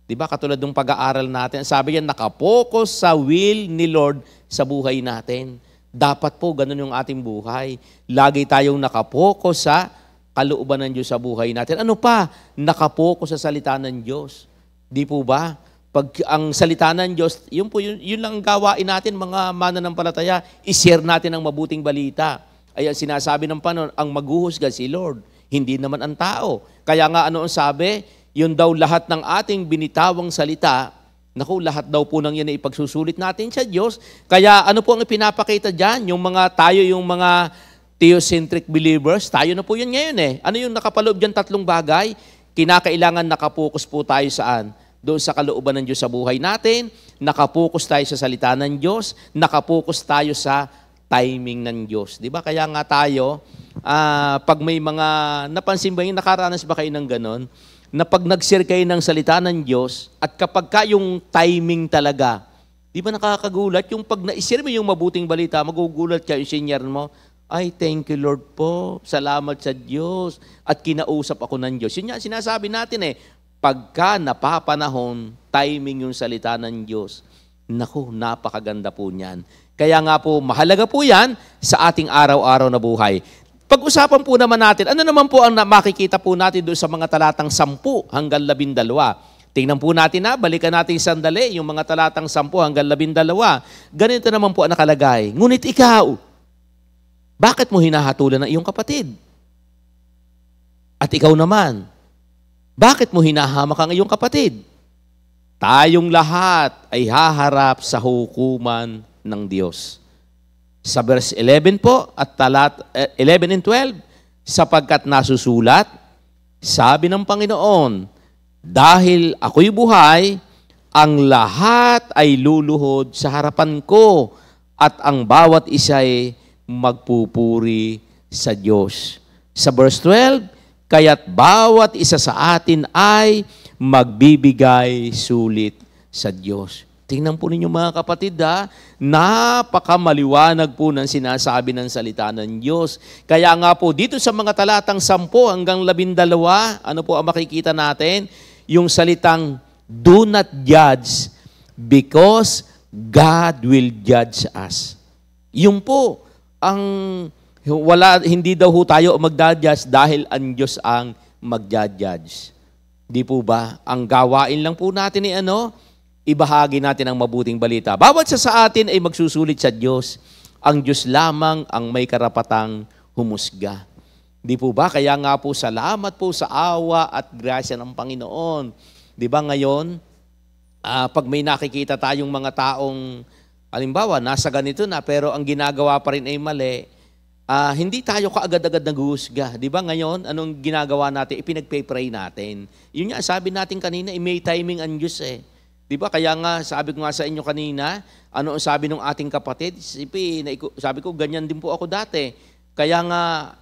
Speaker 8: Di ba? Katulad ng pag-aaral natin. Sabi yan, nakapokus sa will ni Lord sa buhay natin. Dapat po ganun yung ating buhay. Lagi tayong nakapokus sa kalooban ng Diyos sa buhay natin. Ano pa? Nakapokus sa salita ng Diyos. Di po ba? Pag ang salita ng Diyos, yun lang ang gawain natin, mga mananampalataya, i-share natin ang mabuting balita. Ay ang sinasabi ng Panginoon, ang maghuhusga si Lord, hindi naman ang tao. Kaya nga ano ang sabi? Yun daw lahat ng ating binitawang salita, naku, lahat daw po nang yan ay ipagsusulit natin sa Diyos. Kaya ano po ang ipinapakita dyan? Yung mga theocentric believers, tayo na po yun ngayon eh. Ano yung nakapaloob dyan? 3 bagay. Kinakailangan nakapokus po tayo saan? Doon sa kalooban ng Diyos sa buhay natin, nakapokus tayo sa salita ng Diyos, nakapokus tayo sa timing ng Diyos. Di ba? Kaya nga tayo, pag may mga, napansin ba yung nakaranas ba kayo ng ganon? Na pag nag-share kayo ng salita ng Diyos, at kapag ka yung timing talaga, di ba nakakagulat? Yung pag na-share mo yung mabuting balita, magugulat ka yung senior mo, ay, thank you Lord po, salamat sa Diyos, at kinausap ako ng Diyos. Yun nga, sinasabi natin eh, pagka napapanahon, timing yung salita ng Diyos, naku, napakaganda po niyan. Kaya nga po, mahalaga po yan sa ating araw-araw na buhay. Pag-usapan po naman natin, ano naman po ang makikita po natin doon sa mga talatang 10 hanggang 12? Tingnan po natin balikan natin sandali, yung mga talatang 10 hanggang 12. Ganito naman po ang nakalagay. Ngunit ikaw, bakit mo hinahatulan ng iyong kapatid? At ikaw naman, bakit mo hinahamak ang iyong kapatid? Tayong lahat ay haharap sa hukuman ng Diyos. Sa verse 11 po, at 11 and 12, sapagkat nasusulat, sabi ng Panginoon, dahil ako'y buhay, ang lahat ay luluhod sa harapan ko, at ang bawat isa'y magpupuri sa Diyos. Sa verse 12, kaya't bawat isa sa atin ay magbibigay sulit sa Diyos. Tingnan po ninyo mga kapatid napakamaliwanag po ng sinasabi ng salita ng Diyos. Kaya nga po dito sa mga talatang 10 hanggang 12, ano po ang makikita natin? Yung salitang, do not judge because God will judge us. Yung po, hindi daw tayo magda-judge dahil ang Diyos ang magja-judge. Di po ba? Ang gawain lang po natin ibahagi natin ang mabuting balita. Bawat sa atin ay magsusulit sa Diyos. Ang Diyos lamang ang may karapatang humusga. Di po ba? Kaya nga po, salamat po sa awa at grasya ng Panginoon. Di ba ngayon, pag may nakikita tayong mga taong, halimbawa, nasa ganito na, pero ang ginagawa pa rin ay mali, hindi tayo kaagad-agad naghuhusga. Di ba ngayon, anong ginagawa natin? Ipinagpe-pray natin. Yun nga, sabi natin kanina, may timing ang Diyos eh. Di ba? Kaya nga, sabi ko nga sa inyo kanina, ano ang sabi ng ating kapatid? Sabi ko, ganyan din po ako dati. Kaya nga,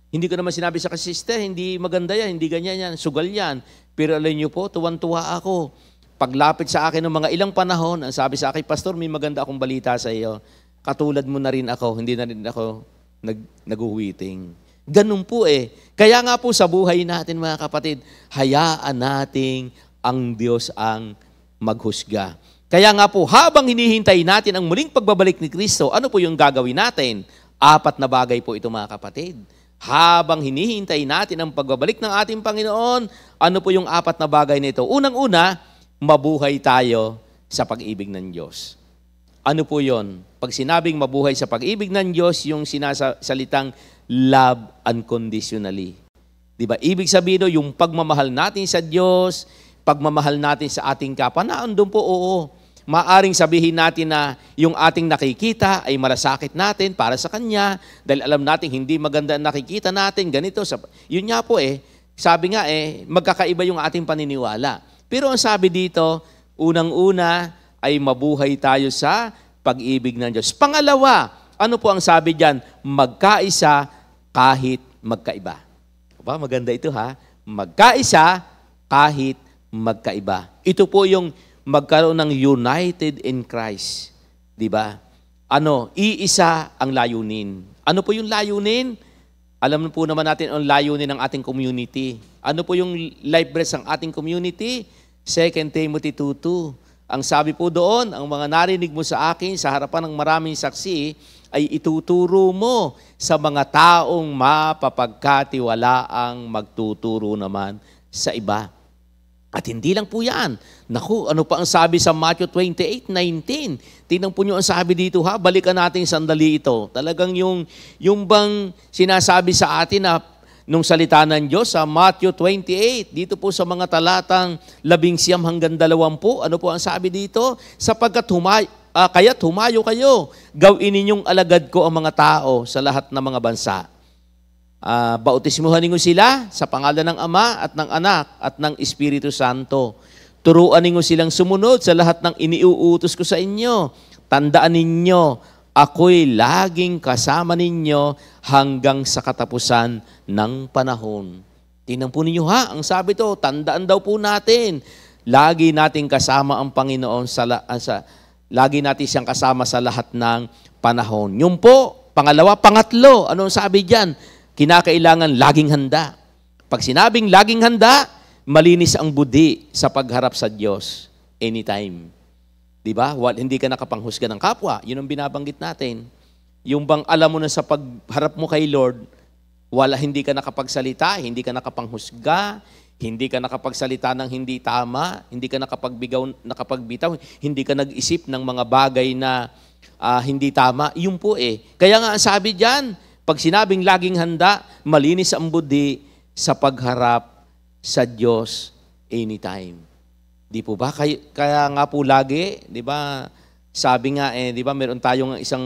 Speaker 8: hindi ko naman sinabi sa sister, hindi maganda yan, hindi ganyan yan, sugal yan. Pero alam niyo po, tuwan-tuwa ako. Paglapit sa akin ng mga ilang panahon, ang sabi sa akin, Pastor, may maganda akong balita sa iyo. Katulad mo na rin ako, hindi na rin ako nag-uwiting. Ganun po eh. Kaya nga po sa buhay natin mga kapatid, hayaan nating ang Diyos ang maghusga. Kaya nga po, habang hinihintay natin ang muling pagbabalik ni Kristo, ano po yung gagawin natin? 4 na bagay po ito mga kapatid. Habang hinihintay natin ang pagbabalik ng ating Panginoon, ano po yung 4 na bagay nito? Unang-una, mabuhay tayo sa pag-ibig ng Diyos. Ano po yon? Pag sinabing mabuhay sa pag-ibig ng Diyos, yung sinasalitang love unconditionally. Diba? Ibig sabihin yung pagmamahal natin sa Diyos, pagmamahal natin sa ating kapwa, naandun po, oo. Maaring sabihin natin na yung ating nakikita ay malasakit natin para sa Kanya, dahil alam natin hindi maganda ang nakikita natin, ganito. Yun nga po sabi nga magkakaiba yung ating paniniwala. Pero ang sabi dito, unang-una ay mabuhay tayo sa pag-ibig ng Diyos. Pangalawa, Ano po ang sabi diyan? Magkaisa kahit magkaiba. Aba, maganda ito ha. Magkaisa kahit magkaiba. Ito po yung magkaroon ng united in Christ. Di ba? Iisa ang layunin. Ano po yung layunin? Alam po naman natin ang layunin ng ating community. Ano po yung life breath ng ating community? 2 Timothy 2:2. Ang sabi po doon, ang mga narinig mo sa akin sa harapan ng maraming saksi ay ituturo mo sa mga taong mapapagkatiwalaang magtuturo naman sa iba. At hindi lang po yan. Naku, ano pa ang sabi sa Matthew 28:19? Tingnan po nyo ang sabi dito ha. Balikan natin sandali ito. Talagang yung bang sinasabi sa atin na nung salita ng Diyos sa Matthew 28, dito po sa mga talatang 11 hanggang 20, ano po ang sabi dito? Sapagkat kaya't humayo kayo, gawin ninyong alagad ko ang mga tao sa lahat ng mga bansa. Bautismuhan ninyo sila sa pangalan ng Ama at ng Anak at ng Espiritu Santo. Turuan ninyo silang sumunod sa lahat ng iniuutos ko sa inyo. Tandaan ninyo, ako'y laging kasama ninyo hanggang sa katapusan ng panahon. Tingnan po ninyo ha, ang sabi to, tandaan daw po natin, lagi nating kasama ang Panginoon lagi natin siyang kasama sa lahat ng panahon. Yung po, pangatlo, ano ang sabi diyan? Kinakailangan laging handa. Pag sinabing laging handa, malinis ang budi sa pagharap sa Diyos anytime. Di ba? Hindi ka nakapanghusga ng kapwa. Yun ang binabanggit natin. Yung bang alam mo na sa pagharap mo kay Lord, hindi ka nakapagsalita, hindi ka nakapanghusga, hindi ka nakapagsalita ng hindi tama, hindi ka nakapagbitaw, hindi ka nag-isip ng mga bagay na hindi tama. Yun po eh. Kaya nga ang sabi diyan, pag sinabing laging handa, malinis ang budi sa pagharap sa Diyos anytime. Di po ba? Kaya nga po lagi, di ba, sabi nga di ba, meron tayong isang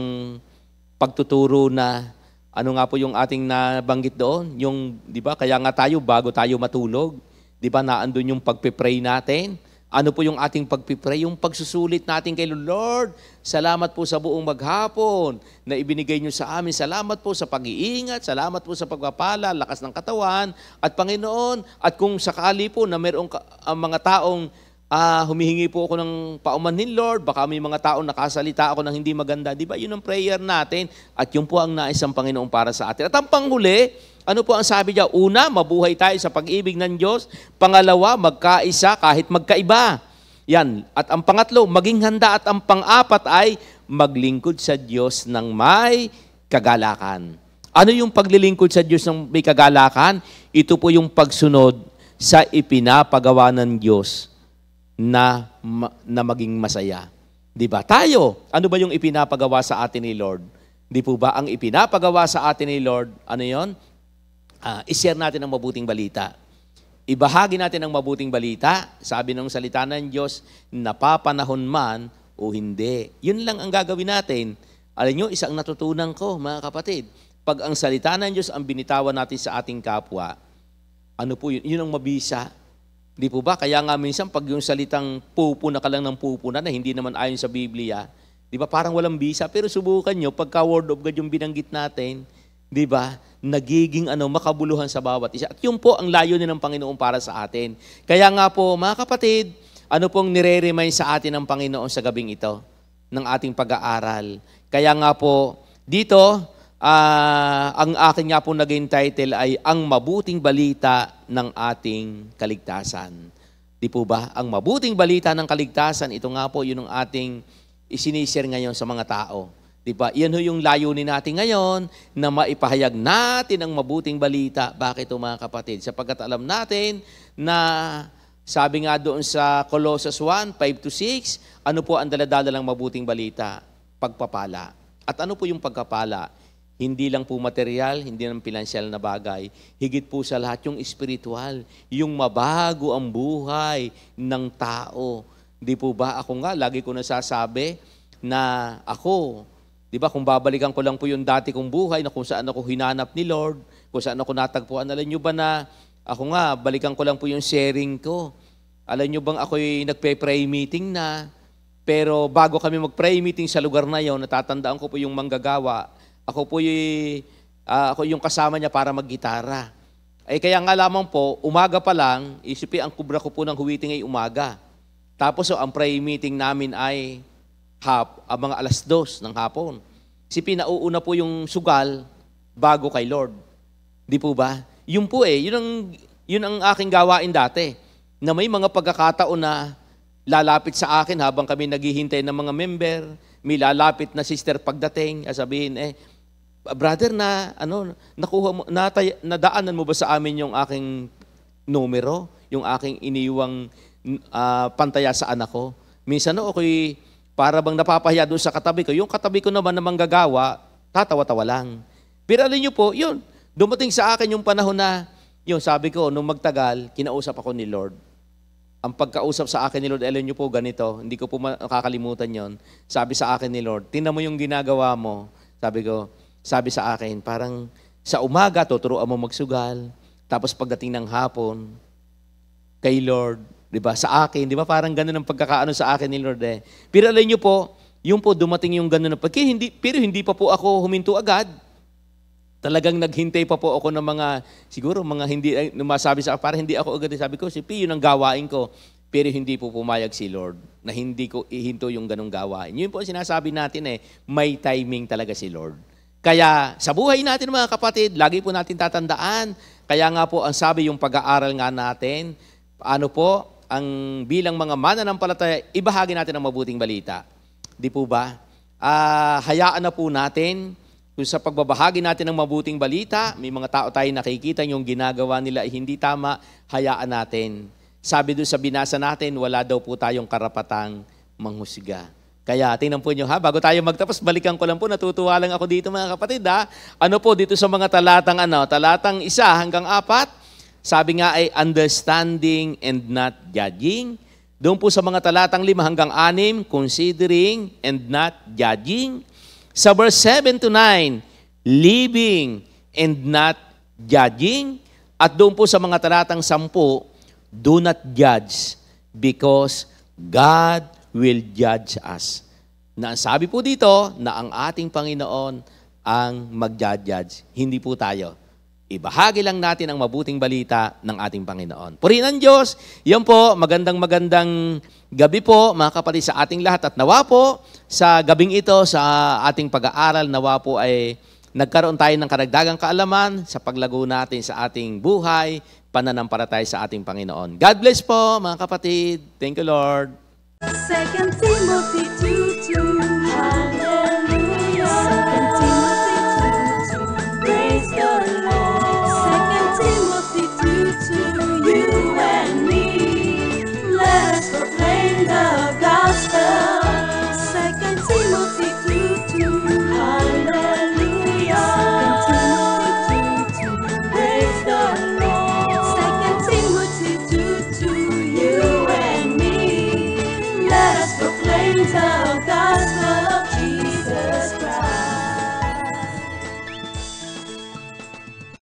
Speaker 8: pagtuturo na, ano nga po yung ating nabanggit doon? Yung, di ba, kaya nga tayo, bago tayo matulog, di ba, naandun yung pagpipray natin? Ano po yung ating pagpipray? Yung pagsusulit natin kay Lord, salamat po sa buong maghapon na ibinigay niyo sa amin. Salamat po sa pag-iingat, salamat po sa pagpapala, lakas ng katawan, at Panginoon, at kung sakali po na mayroong mga taong humihingi po ako ng paumanhin, Lord, baka may mga taong nakasalita ako ng hindi maganda. Di ba? Yun ang prayer natin, at yun po ang nais ng Panginoon para sa atin. At ang panghuli, ano po ang sabi niya? Una, mabuhay tayo sa pag-ibig ng Diyos. Pangalawa, magkaisa kahit magkaiba. Yan. At ang pangatlo, maging handa. At ang pang-apat ay maglingkod sa Diyos ng may kagalakan. Ano yung paglilingkod sa Diyos ng may kagalakan? Ito po yung pagsunod sa ipinapagawa ng Diyos na maging masaya. Di ba? Tayo, ano ba yung ipinapagawa sa atin ni Lord? Di po ba ang ipinapagawa sa atin ni Lord? Ano yon? I-share natin ang mabuting balita. Ibahagi natin ang mabuting balita. Sabi ng salita ng Diyos, napapanahon man o hindi. Yun lang ang gagawin natin. Alam nyo, isang natutunan ko, mga kapatid, pag ang salita ng Diyos ang binitawan natin sa ating kapwa, ano po yun? Yun ang mabisa. Di po ba? Kaya nga minsan, pag yung salitang pupuna ka lang ng pupuna na hindi naman ayon sa Biblia, di ba parang walang bisa? Pero subukan nyo, pagka word of God yung binanggit natin, di ba? Nagiging makabuluhan sa bawat isa. At yun po ang layunin ng Panginoon para sa atin. Kaya nga po, mga kapatid, ano pong nire-remind sa atin ng Panginoon sa gabing ito ng ating pag-aaral? Kaya nga po, dito, ang akin nga po naging title ay Ang Mabuting Balita ng Ating Kaligtasan. Di po ba? Ang mabuting balita ng kaligtasan, ito nga po, yun ang ating isinishare ngayon sa mga tao. Diba? Yan yung layunin natin ngayon na maipahayag natin ang mabuting balita. Bakit ito mga kapatid? Sapagkat alam natin na sabi nga doon sa Colossus 1:5-6, ano po ang daladala ng mabuting balita? Pagpapala. At ano po yung pagpapala? Hindi lang po material, hindi lang pinansyal na bagay. Higit po sa lahat yung spiritual, yung mabago ang buhay ng tao. Di po ba? Ako nga, lagi ko nasasabi na ako, di ba, kung babalikan ko lang po yung dati kong buhay na kung saan ako hinanap ni Lord, kung saan ako natagpuan, alam nyo ba na ako nga, balikan ko lang po yung sharing ko. Alam nyo bang ako'y nagpe-pray meeting na, Pero bago kami mag-pray meeting sa lugar na yon, natatandaan ko po yung manggagawa. Ako po yung kasama niya para maggitara. Kaya nga lamang po, umaga pa lang, isipin ang kubra ko po ng huwiting ay umaga. Tapos ang pray meeting namin ay mga 2:00 ng hapon. Isipin, nauuna po yung sugal bago kay Lord. Di po ba? Yun po yun ang aking gawain dati. Na may mga pagkakataon na lalapit sa akin habang kami naghihintay ng mga member, may lalapit na sister pagdating, sabihin, brother, nakuha mo, nadaanan mo ba sa amin yung aking numero, yung aking iniwang pantaya sa anak ko? Minsan ako'y para bang napapahiya doon sa katabi ko. Yung katabi ko naman na manggagawa, tatawa-tawa lang. Pero alam niyo po, yun, dumating sa akin yung panahon na, yun, sabi ko, nung magtagal, kinausap ako ni Lord. Ang pagkausap sa akin ni Lord, alam niyo po ganito, hindi ko po makakalimutan yon. Sabi sa akin ni Lord, tingnan mo yung ginagawa mo. Sabi sa akin, parang sa umaga, tuturuan mo magsugal. Tapos pagdating ng hapon, kay Lord, di ba, sa akin, di ba, parang ganun ang pagkakaano sa akin ni Lord eh. Pero alam niyo po, yung po dumating yung ganun na pero hindi pa po ako huminto agad. Talagang naghintay pa po ako ng siguro mga hindi, masabi sa para hindi ako agad. Sabi ko, yun ang gawain ko. Pero hindi po pumayag si Lord na hindi ko ihinto yung ganung gawain. Yun po ang sinasabi natin may timing talaga si Lord. Kaya sa buhay natin mga kapatid, lagi po natin tatandaan. Kaya nga po ang sabi yung pag-aaral nga natin, ang bilang mga mananampalataya, ibahagi natin ang mabuting balita. Di po ba? Hayaan na po natin. Kung sa pagbabahagi natin ng mabuting balita, may mga tao tayo nakikita yung ginagawa nila ay hindi tama, hayaan natin. Sabi doon sa binasa natin, wala daw po tayong karapatang manghusga. Kaya tingnan po nyo bago tayo magtapos, balikan ko lang po, natutuwa lang ako dito mga kapatid dito sa mga talatang 1 hanggang 4, sabi nga ay understanding and not judging. Doon po sa mga talatang 5 hanggang 6, considering and not judging. Sa verse 7 to 9, living and not judging. At doon po sa mga talatang 10, do not judge because God will judge us. Na sabi po dito na ang ating Panginoon ang mag-judge, hindi po tayo. Ibahagi lang natin ang mabuting balita ng ating Panginoon. Purihin ang Diyos. Yan po, magandang gabi po mga kapatid sa ating lahat. At nawa po sa gabing ito, sa ating pag-aaral, nawa po ay nagkaroon tayo ng karagdagang kaalaman sa paglago natin sa ating buhay, pananampalataya sa ating Panginoon. God bless po mga kapatid. Thank you, Lord.
Speaker 1: 2 Timothy 2:2. Hallelujah. 2 Timothy 2:2. Praise the Lord. 2 Timothy 2:2. You and me, let us proclaim the gospel. 2 Timothy 2:2. Hallelujah. 2 Timothy 2:2. Praise the Lord. 2 Timothy 2:2. You and me, let us proclaim the